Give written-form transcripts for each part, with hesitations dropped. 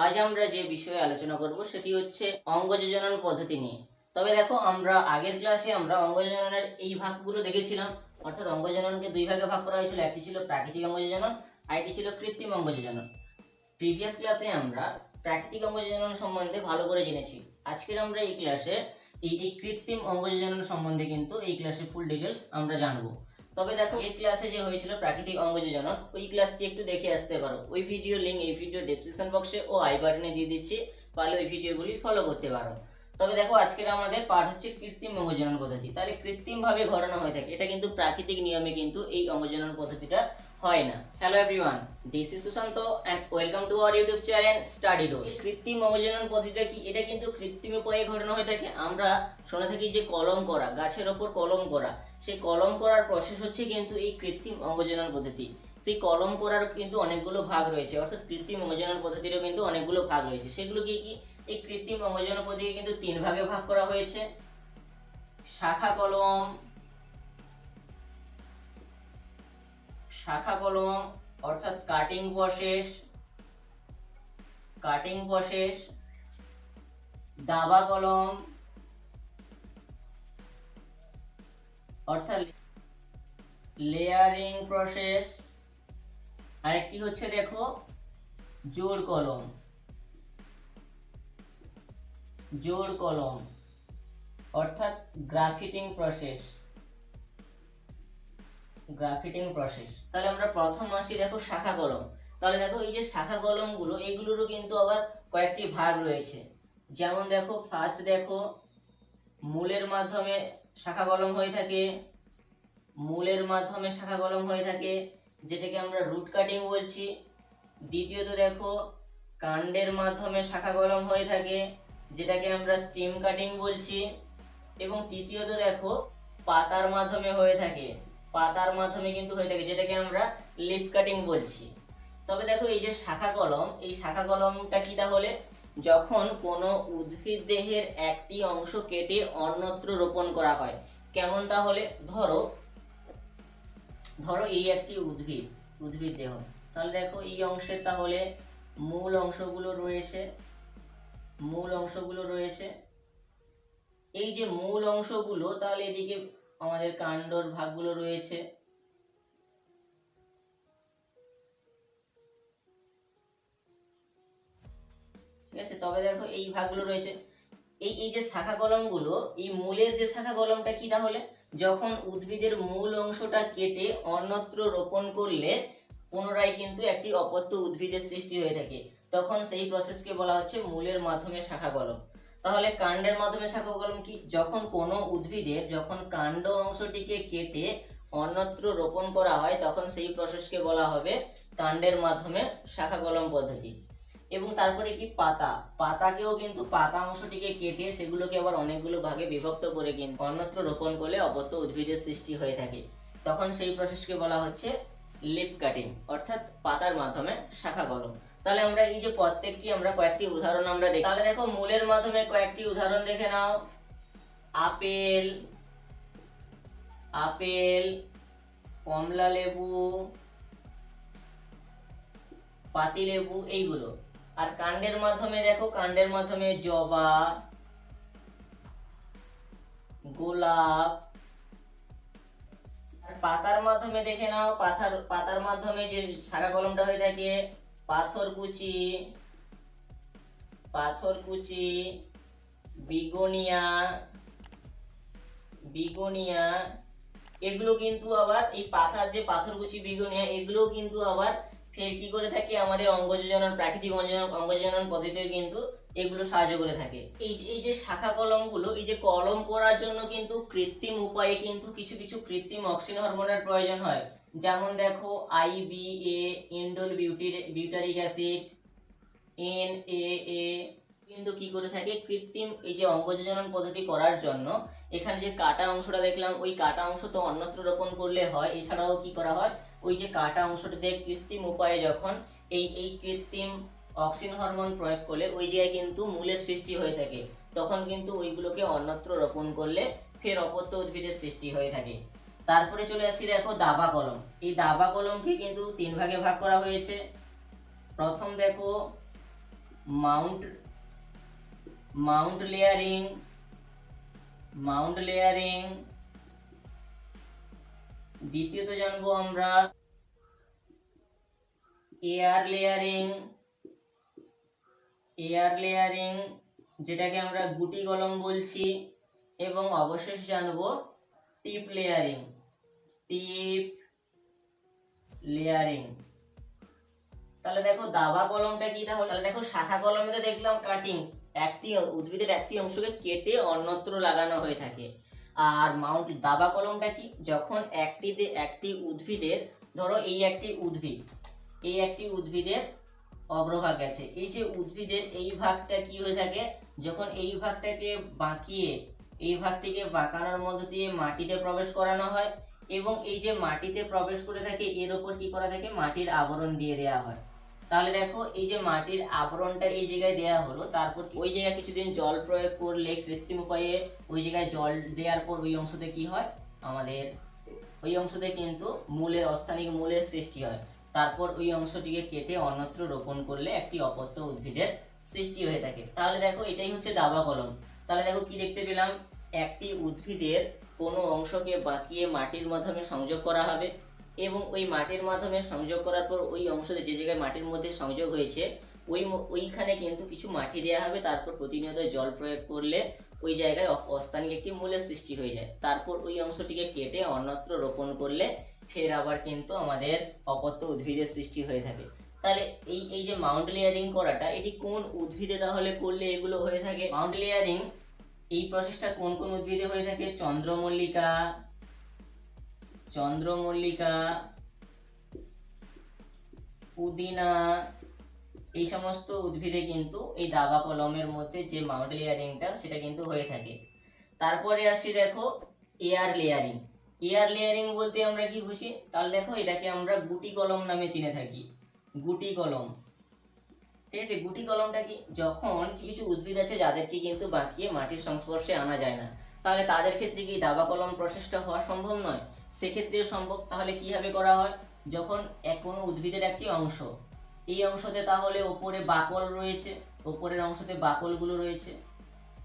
আজ আমরা যে বিষয়ে আলোচনা করব সেটি হচ্ছে অঙ্গ যোজনন পদ্ধতি নিয়ে। তবে দেখো, আমরা আগের ক্লাসে অঙ্গ যোজননের এই ভাগগুলো দেখেছিলাম। অর্থাৎ অঙ্গ যোজননকে দুই ভাগে ভাগ করা হয়েছিল, একটি ছিল প্রাকৃতিক অঙ্গ যোজনন, আরেকটি ছিল কৃত্রিম অঙ্গ যোজনন। প্রিভিয়াস ক্লাসে আমরা প্রাকৃতিক অঙ্গ যোজনন সম্বন্ধে ভালো করে জেনেছি। আজকের আমরা এই ক্লাসে এই কৃত্রিম অঙ্গ যোজনন সম্বন্ধে কিন্তু এই ক্লাসে ফুল ডিটেলস আমরা জানবো। তবে দেখো, এই ক্লাসে যে হয়েছিল প্রাকৃতিক অঙ্গ যোজনন, ওই ক্লাসটি একটু দেখে আসতে পারো। ওই ভিডিও লিঙ্ক এই ভিডিও ডেসক্রিপশন বক্সে ও আই বাটনে দিয়ে দিচ্ছি, পারলে ওই ভিডিওগুলি ফলো করতে পারো। তবে দেখো, আজকের আমাদের পাঠ হচ্ছে কৃত্রিম অঙ্গ যোজনন পদ্ধতি। তাহলে কৃত্রিমভাবে ঘটানো হয়ে থাকে, এটা কিন্তু প্রাকৃতিক নিয়মে কিন্তু এই অঙ্গ যোজনন পদ্ধতিটা হয় না। Hello everyone, this is Sushanta and welcome to our YouTube channel study ডো। কৃত্রিম অঙ্গ যোজনন পদ্ধতিটা কি? এটা কিন্তু কৃত্রিম উপায়ে ঘটানো হয়ে থাকে। আমরা শুনে থাকি যে কলম করা, গাছের ওপর কলম করা, সেই কলম করার প্রসেস হচ্ছে কিন্তু এই কৃত্রিম অঙ্গ যোজনন পদ্ধতি। সেই কলম করার কিন্তু অনেকগুলো ভাগ রয়েছে, অর্থাৎ কৃত্রিম অঙ্গ যোজনন পদ্ধতিরও কিন্তু অনেকগুলো ভাগ রয়েছে। সেগুলো কি কি? এই কৃত্রিম অঙ্গ যোজনন পদ্ধতি কিন্তু তিন ভাগে ভাগ করা হয়েছে: শাখা কলম, অর্থাৎ কাটিং প্রসেস, দাবা কলম অর্থাৎ লেয়ারিং প্রসেস, আরেকটি হচ্ছে দেখো জোড় কলম অর্থাৎ গ্রাফিটিং প্রসেস। তাহলে আমরা প্রথম আসছি দেখো শাখা কলম। তাহলে দেখো, এই যে শাখা কলমগুলো, এগুলোরও কিন্তু আবার কয়েকটি ভাগ রয়েছে। যেমন দেখো, ফার্স্ট দেখো, মূলের মাধ্যমে শাখা কলম হয়ে থাকে, যেটাকে আমরা রুট কাটিং বলছি। দ্বিতীয়ত দেখো, কাণ্ডের মাধ্যমে শাখা কলম হয়ে থাকে, যেটাকে আমরা স্টেম কাটিং বলছি। এবং তৃতীয়ত দেখো, পাতার মাধ্যমে কিন্তু হয়ে থাকে, যেটাকে আমরা লিফ কাটিং বলছি। তবে দেখো, এই যে শাখা কলমটা কি? তাহলে যখন কোনো উদ্ভিদ দেহের একটি অংশ কেটে অন্যত্র রোপণ করা হয়। কেমন? তাহলে ধরো এই একটি উদ্ভিদ দেহ। তাহলে দেখো, এই অংশের তাহলে মূল অংশগুলো রয়েছে। এই যে মূল অংশগুলো, তাহলে এদিকে আমাদের কাণ্ডর ভাগগুলো রয়েছে। ঠিক আছে, তবে দেখো এই ভাগগুলো রয়েছে। এই যে শাখা কলমগুলো, এই মূলের যে শাখা কলমটা কি? তাহলে যখন উদ্ভিদের মূল অংশটা কেটে অন্যত্র রোপণ করলে পুনরায় কিন্তু একটি অপত্য উদ্ভিদের সৃষ্টি হয়ে থাকে, তখন সেই প্রসেসকে বলা হচ্ছে মূলের মাধ্যমে শাখা কলম। তাহলে কাণ্ডের মাধ্যমে শাখা কলম কি? যখন কোনো উদ্ভিদের কাণ্ড অংশটিকে কেটে অন্যত্র রোপণ করা হয়, তখন সেই প্রসেসকে বলা হবে কাণ্ডের মাধ্যমে শাখা কলম পদ্ধতি। এবং তারপরে কি? পাতাকেও কিন্তু পাতা অংশটিকে কেটে সেগুলোকে আবার অনেকগুলো ভাগে বিভক্ত করে কিন্তু অন্যত্র রোপণ করলে অপত্য উদ্ভিদের সৃষ্টি হয়ে থাকে, তখন সেই প্রসেসকে বলা হচ্ছে লিফ কাটিং, অর্থাৎ পাতার মাধ্যমে শাখা কলম। তাহলে আমরা এই যে প্রত্যেকটি আমরা কয়েকটি উদাহরণ আমরা দেখি। তাহলে দেখো, মূলের মাধ্যমে কয়েকটি উদাহরণ দেখে নাও। আপেল, কমলা লেবু, পাতিলেবু, এইগুলো। আর কাণ্ডের মাধ্যমে দেখো, জবা, গোলাপ। আর পাতার মাধ্যমে দেখে নাও, পাতার মাধ্যমে যে শাখা কলমটা হয়ে থাকে, পাথরকুচি, বিগোনিয়া, এগুলো কিন্তু আবার এই পাতার যে পাথরকুচি, বিগোনিয়া, এগুলো কিন্তু আবার ফের কি করে থাকে? আমাদের প্রাকৃতিক অঙ্গ যোজনন পদ্ধতিতে কিন্তু এগুলো সাহায্য করে থাকে। এই যে শাখা কলমগুলো, এই যে কলম করার জন্য কিন্তু কৃত্রিম উপায়ে কিন্তু কিছু কৃত্রিম অক্সিন হরমোনের প্রয়োজন হয়। যেমন দেখো, IBA, indole butyric acid, NAA কিন্তু কি করে থাকে? কৃত্রিম এই যে অঙ্গ যোজনন পদ্ধতি করার জন্য এখানে যে কাটা অংশটা দেখলাম, ওই কাটা অংশ তো অন্যত্র রোপণ করলে হয়, এছাড়াও কি করা হয়? ওই যে কাটা অংশটাতে কৃত্রিম উপায়ে যখন এই কৃত্রিম অক্সিন হরমোন প্রয়োগ করলে ওই জায়গায় কিন্তু মূলের সৃষ্টি হয়ে থাকে, তখন কিন্তু ওইগুলোকে অন্যত্র রোপণ করলে ফের অপত্য উদ্ভিদের সৃষ্টি হয়ে থাকে। তারপরে চলে আসি দেখো দাবা কলম। এই দাবা কলমকে কিন্তু তিন ভাগে ভাগ করা হয়েছে। প্রথম দেখো, Mount Mount layering, Mount layering. দ্বিতীয়ত জানবো আমরা এয়ার লেয়ারিং, এয়ার লেয়ারিং যেটাকে আমরা গুটি কলম বলছি। এবং অবশেষে জানবো টিপ লেয়ারিং, টিপ লেয়ারিং। তাহলে দেখো দাবা কলমটা কি, তাহলে দেখো শাখা কলমে তো দেখলাম কাটিং, একটি উদ্ভিদের একটি অংশকে কেটে অন্যত্র লাগানো হয়ে থাকে। আর দাবা কলমটা কি, যখন একটি উদ্ভিদের, ধরো এই একটি উদ্ভিদ, এই একটি উদ্ভিদের অগ্রভাগ আছে, এই যে উদ্ভিদের এই ভাগটা কি হয়ে থাকে, যখন এই ভাগটাকে বাঁকিয়ে এই ভাগটিকে বাঁকানোর মধ্য দিয়ে মাটিতে প্রবেশ করানো হয়, এবং এই যে মাটিতে প্রবেশ করে থাকে এর উপর কি করা থাকে, মাটির আবরণ দিয়ে দেওয়া হয়। তাহলে দেখো এই যে মাটির আবরণটা এই জায়গায় দেওয়া হলো, তারপর ওই জায়গায় কিছুদিন জল প্রয়োগ করলে, কৃত্রিম উপায়ে ওই জায়গায় জল দেওয়ার পর ওই অংশতে কি হয়, আমাদের ওই অংশতে কিন্তু মূলের, অস্থানিক মূলের সৃষ্টি হয়। তারপর ওই অংশটিকে কেটে অন্যত্র রোপণ করলে একটি অপত্য উদ্ভিদের সৃষ্টি হয়ে থাকে। তাহলে দেখো এটাই হচ্ছে দাবা কলম। তাহলে দেখো কি দেখতে পেলাম, একটি উদ্ভিদের কোনো অংশকে বাঁকিয়ে মাটির মাধ্যমে সংযোগ করা হবে, এবং ওই মাটির মাধ্যমে সংযোগ করার পর ওই অংশতে যে জায়গায় মাটির মধ্যে সংযোগ হয়েছে ওইখানে কিন্তু কিছু মাটি দেওয়া হবে। তারপর প্রতিনিয়ত জল প্রয়োগ করলে ওই জায়গায় অস্থানিক একটি মূলের সৃষ্টি হয়ে যায়। তারপর ওই অংশটিকে কেটে অন্যত্র রোপণ করলে ফের আবার কিন্তু আমাদের অপত্য উদ্ভিদের সৃষ্টি হয়ে থাকে। তাহলে এই যে মাউন্ট লেয়ারিং করাটা, এটি কোন উদ্ভিদে তাহলে করলে এগুলো হয়ে থাকে? মাউন্ট লেয়ারিং এই প্রসেসটা কোন কোন উদ্ভিদে হয়ে থাকে? চন্দ্রমল্লিকা, চন্দ্রমল্লিকা, পুদিনা, এই সমস্ত উদ্ভিদে কিন্তু এই দাবা কলমের মধ্যে যে মাউন্ট লেয়ারিংটা সেটা কিন্তু হয়ে থাকে। তারপরে আসি দেখো এয়ার লেয়ারিং। এয়ার লেয়ারিং বলতে আমরা কি বুঝি? তাহলে দেখো এটাকে আমরা গুটি কলম নামে চিনে থাকি, গুটি কলম। ঠিক আছে, গুটি কলমটা কি, যখন কিছু উদ্ভিদ আছে যাদেরকে কিন্তু বাঁকিয়ে মাটির সংস্পর্শে আনা যায় না, তাহলে তাদের ক্ষেত্রে কি দাবা কলম প্রসেসটা হওয়া সম্ভব নয়? সেক্ষেত্রেও সম্ভব। তাহলে কিভাবে করা হয়, যখন কোনো উদ্ভিদের একটি অংশ, এই অংশতে তাহলে ওপরে বাকল রয়েছে, ওপরের অংশতে বাকলগুলো রয়েছে,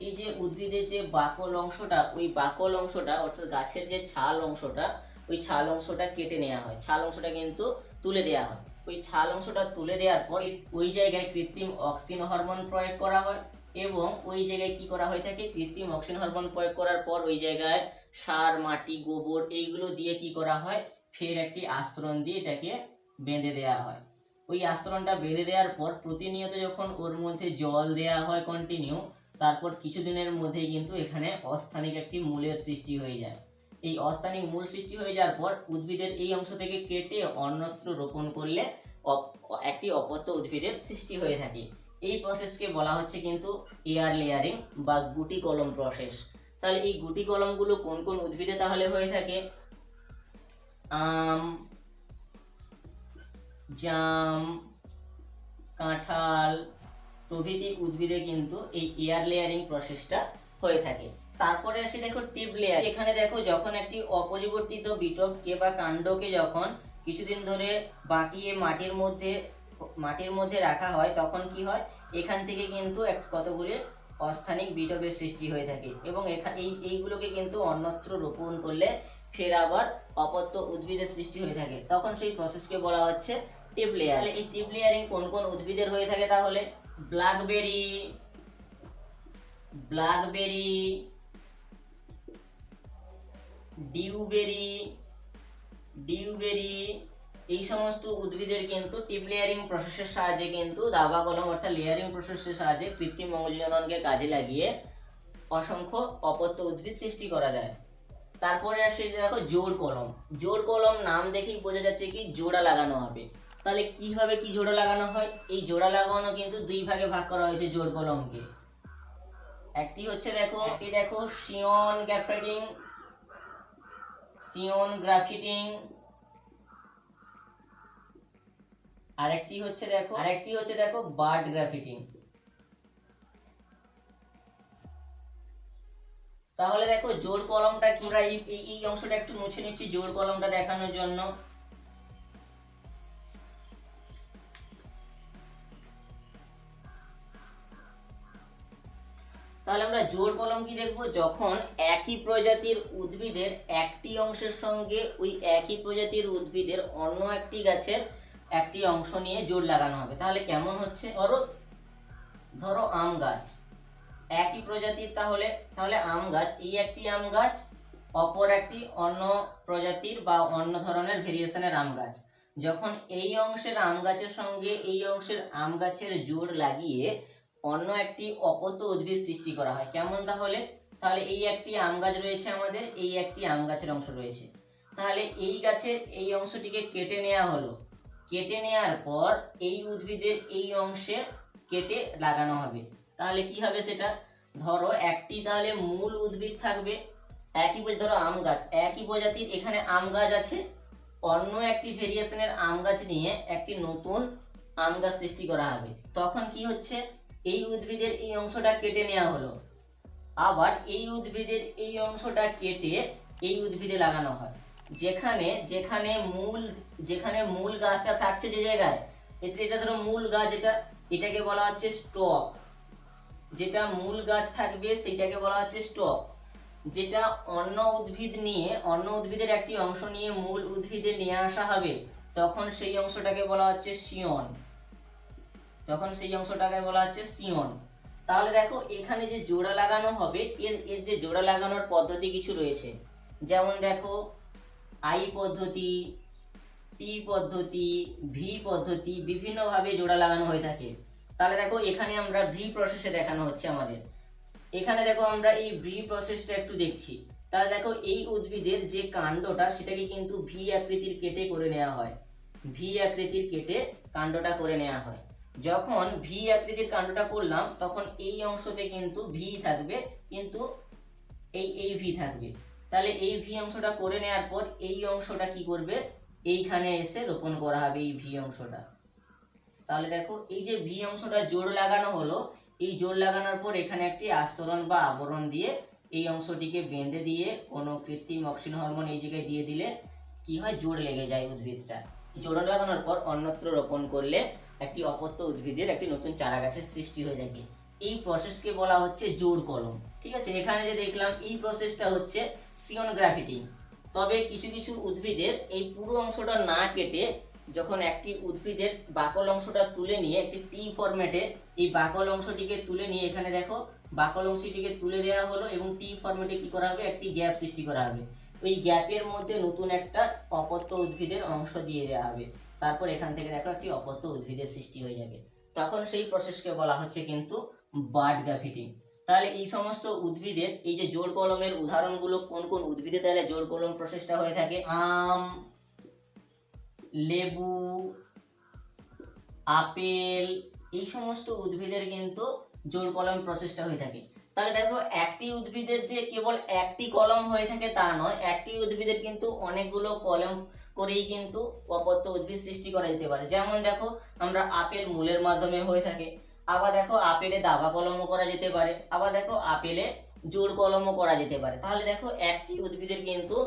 এই যে উদ্ভিদের যে বাকল অংশটা, ওই বাকল অংশটা অর্থাৎ গাছের যে ছাল অংশটা, ওই ছাল অংশটা কেটে নেওয়া হয়, ছাল অংশটা কিন্তু তুলে দেওয়া হয়। ওই ছাল অংশটা তুলে দেওয়ার পর ওই জায়গায় কৃত্রিম অক্সিন হরমোন প্রয়োগ করা হয়, এবং ওই জায়গায় কি করা হয়ে থাকে, কৃত্রিম অক্সিন হরমোন প্রয়োগ করার পর ওই জায়গায় সার, মাটি, গোবর এইগুলো দিয়ে কি করা হয়, ফের একটি আস্তরণ দিয়ে এটাকে বেঁধে দেওয়া হয়। ওই আস্তরণটা বেঁধে দেওয়ার পর প্রতিনিয়ত যখন ওর মধ্যে জল দেওয়া হয় কন্টিনিউ, তারপর কিছুদিনের মধ্যেই কিন্তু এখানে অস্থানিক একটি মূলের সৃষ্টি হয়ে যায়। এই অস্থানিক মূল সৃষ্টি হয়ে যাওয়ার পর উদ্ভিদের এই অংশ থেকে কেটে অন্যত্র রোপণ করলে একটি অপত্য উদ্ভিদের সৃষ্টি হয়ে থাকে। এই প্রসেসকে বলা হচ্ছে কিন্তু এয়ার লেয়ারিং বা গুটি কলম প্রসেস। তাহলে এই গুটি কলমগুলো কোন কোন উদ্ভিদে তাহলে হয়ে থাকে? আম, জাম, কাঁঠাল প্রভৃতি উদ্ভিদে কিন্তু এই এয়ার লেয়ারিং প্রসেসটা হয়ে থাকে। তারপরে আসি দেখো টিপ লেয়ার। এখানে দেখো যখন একটি অপরিবর্তিত বিটবকে বা কাণ্ডকে যখন কিছুদিন ধরে বাঁকিয়ে মাটির মধ্যে রাখা হয়, তখন কি হয়, এখান থেকে কিন্তু কতগুলি অস্থানিক বিটবের সৃষ্টি হয়ে থাকে, এবং এইগুলোকে কিন্তু অন্যত্র রোপণ করলে ফের আবার অপত্য উদ্ভিদের সৃষ্টি হয়ে থাকে। তখন সেই প্রসেসকে বলা হচ্ছে টিপ লেয়ার। এই টিপ লেয়ারিং কোন কোন উদ্ভিদের হয়ে থাকে তাহলে? ব্ল্যাকবেরি, ব্ল্যাকবেরি, ডিউবেরি, ডিউবেরি, এই সমস্ত উদ্ভিদের কিন্তু টিপ লেয়ারিং প্রসেসের সাহায্যে কিন্তু দাবা কলম অর্থাৎ লেয়ারিং প্রসেসের সাহায্যে কৃত্রিম অঙ্গজননকে কাজে লাগিয়ে অসংখ্য অপত্য উদ্ভিদ সৃষ্টি করা যায়। তারপরে আসে দেখো জোড় কলম। জোড় কলম নাম দেখেই বোঝা যাচ্ছে কি জোড়া লাগানো হবে। তাহলে কিভাবে কি জোড়া লাগানো হয়? এই জোড়া লাগানো কিন্তু দুই ভাগে ভাগ করা হয়েছে জোড় কলমকে। একটি হচ্ছে দেখো সিয়ন গ্রাফিটিং, সিয়ন গ্রাফিটিং, আরেকটি হচ্ছে দেখো বার্ড গ্রাফিটিং। তাহলে দেখো জোড় কলমটা কি, আমরা এই অংশটা একটু মুছে নিচ্ছি জোড় কলমটা দেখানোর জন্য। তাহলে আমরা জোড় কলম কি দেখব, যখন একই প্রজাতির উদ্ভিদের একটি অংশের সঙ্গে ওই একই প্রজাতির উদ্ভিদের অন্য একটি গাছের একটি অংশ নিয়ে জোড় লাগানো হবে। তাহলে কেমন হচ্ছে, ধরো আম গাছ, একই প্রজাতির, তাহলে তাহলে আম গাছ, এই একটি আম গাছ, অপর একটি অন্য প্রজাতির বা অন্য ধরনের ভেরিয়েশনের আম গাছ, যখন এই অংশের আম গাছের সঙ্গে এই অংশের আম গাছের জোড় লাগিয়ে অন্য একটি অপত্য উদ্ভিদ সৃষ্টি করা হয়। কেমন, তাহলে তাহলে এই একটি আম গাছ রয়েছে আমাদের, এই একটি আম গাছের অংশ রয়েছে, তাহলে এই গাছের এই অংশটিকে কেটে নেওয়া হলো, কেটে নেওয়ার পর এই উদ্ভিদের এই অংশে কেটে লাগানো হবে। তাহলে কি হবে সেটা, ধরো একটি তাহলে মূল উদ্ভিদ থাকবে, একই ধরো আম গাছ, একই প্রজাতির এখানে আম গাছ আছে, অন্য একটি ভেরিয়েশনের আম গাছ নিয়ে একটি নতুন আম গাছ সৃষ্টি করা হবে। তখন কি হচ্ছে, এই উদ্ভিদের এই অংশটা কেটে নেওয়া হলো, আবার এই উদ্ভিদের এই অংশটা কেটে এই উদ্ভিদে লাগানো হয়। যেখানে যেখানে মূল গাছটা থাকছে যে জায়গায়, এটা ধরো মূল গাছ, এটাকে বলা হচ্ছে স্টক, যেটা মূল গাছ থাকবে সেটাকে বলা হচ্ছে স্টক। যেটা অন্য উদ্ভিদের একটি অংশ নিয়ে মূল উদ্ভিদে নিয়ে আসা হবে, তখন সেই অংশটাকে বলা হচ্ছে শিয়ন, তাহলে দেখো এখানে যে জোড়া লাগানো হবে, এর যে জোড়া লাগানোর পদ্ধতি কিছু রয়েছে, যেমন দেখো আই পদ্ধতি, টি পদ্ধতি, ভি পদ্ধতি, বিভিন্নভাবে জোড়া লাগানো হয়ে থাকে। তাহলে দেখো এখানে আমরা ভি প্রসেসে দেখানো হচ্ছে আমাদের, এখানে দেখো আমরা এই ভি প্রসেসটা একটু দেখছি। তাহলে দেখো এই উদ্ভিদের যে কাণ্ডটা সেটাকে কিন্তু ভি আকৃতির কেটে করে নেওয়া হয়, ভি আকৃতির কেটে কাণ্ডটা করে নেওয়া হয়। যখন ভি আকৃতির কাণ্ডটা করলাম তখন এই অংশতে কিন্তু ভি থাকবে, কিন্তু এই ভি থাকবে। তাহলে এই ভি অংশটা করে নেওয়ার পর এই অংশটা কি করবে, এইখানে এসে রোপণ করা হবে এই ভি অংশটা। তাহলে দেখো এই যে ভি অংশটা জোড় লাগানো হলো, এই জোড় লাগানোর পর এখানে একটি আস্তরণ বা আবরণ দিয়ে এই অংশটিকে বেঁধে দিয়ে কোনো কৃত্রিম অক্সিন হরমোন এই জায়গায় দিয়ে দিলে কি হয়, জোড় লেগে যায় উদ্ভিদটা। জোড় লাগানোর পর অন্যত্র রোপণ করলে একটি অপত্য উদ্ভিদের একটি নতুন চারা গাছের সৃষ্টি হয়ে থাকে। এই প্রসেসকে বলা হচ্ছে জোড় কলম। ঠিক আছে, এখানে যে দেখলাম এই প্রসেসটা হচ্ছে সিয়ন গ্রাফটিং। তবে কিছু কিছু উদ্ভিদের এই পুরো অংশটা না কেটে যখন একটি উদ্ভিদের বাকল অংশটা তুলে নিয়ে একটি টি ফরম্যাটে এই বাকল অংশটিকে তুলে নিয়ে, এখানে দেখো বাকল অংশটিকে তুলে দেওয়া হলো এবং টি ফরম্যাটে কি করা হবে, একটি গ্যাপ সৃষ্টি করা হবে। ওই গ্যাপের মধ্যে নতুন একটা অপত্য উদ্ভিদের অংশ দিয়ে দেওয়া হবে, তারপর এখান থেকে দেখো একটি অপত্য উদ্ভিদের সৃষ্টি হয়ে যাবে। তখন সেই প্রসেসকে বলা হচ্ছে কিন্তু বাড গ্রাফটিং। তাহলে এই সমস্ত উদ্ভিদের এই যে জোড় কলমের উদাহরণগুলো কোন কোন উদ্ভিদে তাহলে জোড় কলম প্রসেসটা হয়ে থাকে, আম, লেবু, আপেল, এই সমস্ত উদ্ভিদের কিন্তু জোড় কলম প্রসেসটা হয়ে থাকে। তাহলে দেখো একটি উদ্ভিদের যে কেবল একটি কলম হয়ে থাকে তা নয়, একটি উদ্ভিদের কিন্তু অনেকগুলো কলম করেই কিন্তু অপত্য উদ্ভিদ সৃষ্টি করা যেতে পারে। যেমন দেখো আমরা আপেল মূলের মাধ্যমে হয়ে থাকে, আবার দেখো আপেলে দাবা কলমও করা যেতে পারে, আবার দেখো আপেলে জোড় কলমও করা যেতে পারে। তাহলে দেখো একটি উদ্ভিদের কিন্তু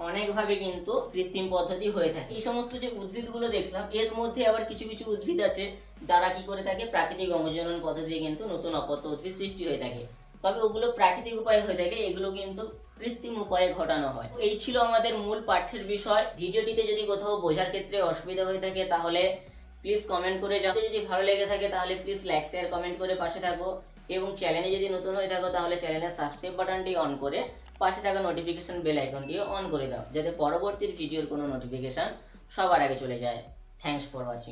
অনেকভাবে কিন্তু কৃত্রিম পদ্ধতি হয়ে থাকে। এই সমস্ত যে উদ্ভিদগুলো দেখলাম এর মধ্যে আবার কিছু কিছু উদ্ভিদ আছে যারা কি করে থাকে, প্রাকৃতিক অঙ্গজনন পদ্ধতিতে কিন্তু নতুন অপত্য উদ্ভিদ সৃষ্টি হয়ে থাকে। তবে ওগুলো প্রাকৃতিক উপায়ে হয়ে থাকে, এগুলো কিন্তু কৃত্রিম উপায়ে ঘটানো হয়। এই ছিল আমাদের মূল পাঠ্যের বিষয়। ভিডিওটিতে যদি কোথাও বোঝার ক্ষেত্রে অসুবিধা হয়ে থাকে তাহলে প্লিজ কমেন্ট করে যাও। যদি ভালো লেগে থাকে তাহলে প্লিজ লাইক শেয়ার কমেন্ট করে পাশে থাকো, এবং চ্যানেলে যদি নতুন হয়ে থাকো তাহলে চ্যানেলের সাবস্ক্রাইব বাটনটি অন করে পাশে থাকা নোটিফিকেশন বেল আইকনটিও অন করে দাও, যাতে পরবর্তী ভিডিওর কোনো নোটিফিকেশন সবার আগে চলে যায়। Thanks for watching.